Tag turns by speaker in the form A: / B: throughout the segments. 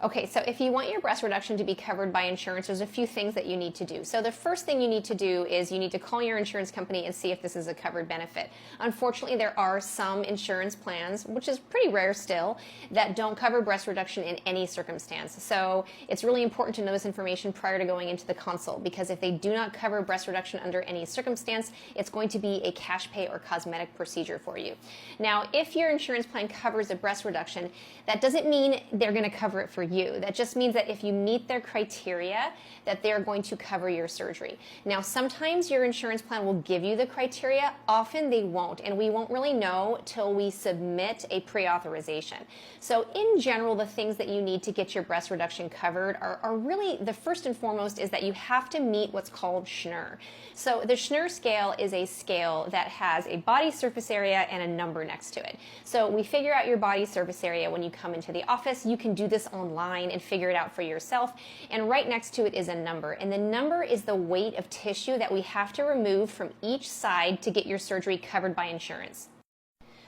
A: Okay, so if you want your breast reduction to be covered by insurance, there's a few things that you need to do. So the first thing you need to do is you need to call your insurance company and see if this is a covered benefit. Unfortunately, there are some insurance plans, which is pretty rare still, that don't cover breast reduction in any circumstance. So it's really important to know this information prior to going into the consult, because if they do not cover breast reduction under any circumstance, it's going to be a cash pay or cosmetic procedure for you. Now, if your insurance plan covers a breast reduction, that doesn't mean they're going to cover it for you. That just means that if you meet their criteria, that they're going to cover your surgery. Now, sometimes your insurance plan will give you the criteria. Often they won't, and we won't really know till we submit a pre-authorization. So in general, the things that you need to get your breast reduction covered are really, the first and foremost is that you have to meet what's called SNR. So the SNR scale is a scale that has a body surface area and a number next to it. So we figure out your body surface area when you come into the office. You can do this online and figure it out for yourself. And right next to it is a number. And the number is the weight of tissue that we have to remove from each side to get your surgery covered by insurance.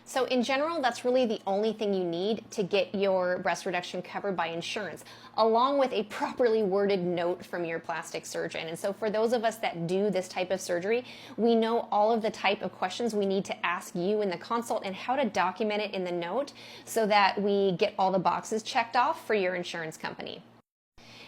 A: So in general, that's really the only thing you need to get your breast reduction covered by insurance, along with a properly worded note from your plastic surgeon. And so for those of us that do this type of surgery, we know all of the type of questions we need to ask you in the consult and how to document it in the note so that we get all the boxes checked off for your insurance company.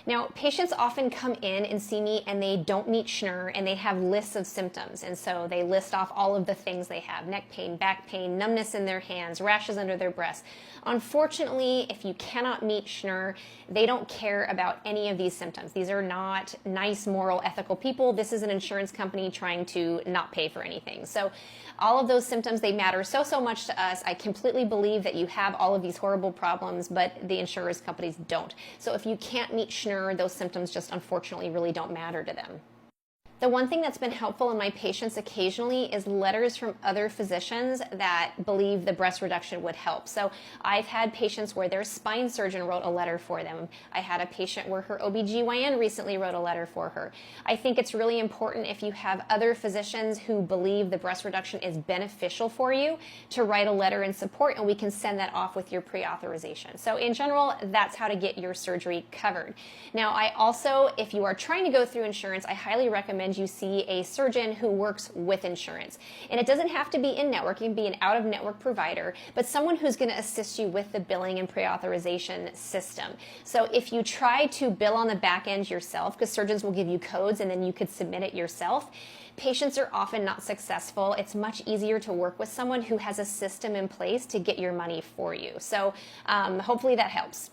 A: Now, patients often come in and see me and they don't meet SNR and they have lists of symptoms. And so they list off all of the things they have: neck pain, back pain, numbness in their hands, rashes under their breasts. Unfortunately, if you cannot meet SNR, they don't care about any of these symptoms. These are not nice, moral, ethical people. This is an insurance company trying to not pay for anything. So all of those symptoms, they matter so much to us. I completely believe that you have all of these horrible problems, but the insurance companies don't. So if you can't meet SNR, those symptoms just unfortunately really don't matter to them. The one thing that's been helpful in my patients occasionally is letters from other physicians that believe the breast reduction would help. So I've had patients where their spine surgeon wrote a letter for them. I had a patient where her OBGYN recently wrote a letter for her. I think it's really important, if you have other physicians who believe the breast reduction is beneficial for you, to write a letter in support, and we can send that off with your pre-authorization. So in general, that's how to get your surgery covered. Now, I also, if you are trying to go through insurance, I highly recommend you see a surgeon who works with insurance. And it doesn't have to be in-network, it can be an out-of-network provider, but someone who's going to assist you with the billing and pre-authorization system. So if you try to bill on the back end yourself, because surgeons will give you codes and then you could submit it yourself, patients are often not successful. It's much easier to work with someone who has a system in place to get your money for you. So hopefully that helps.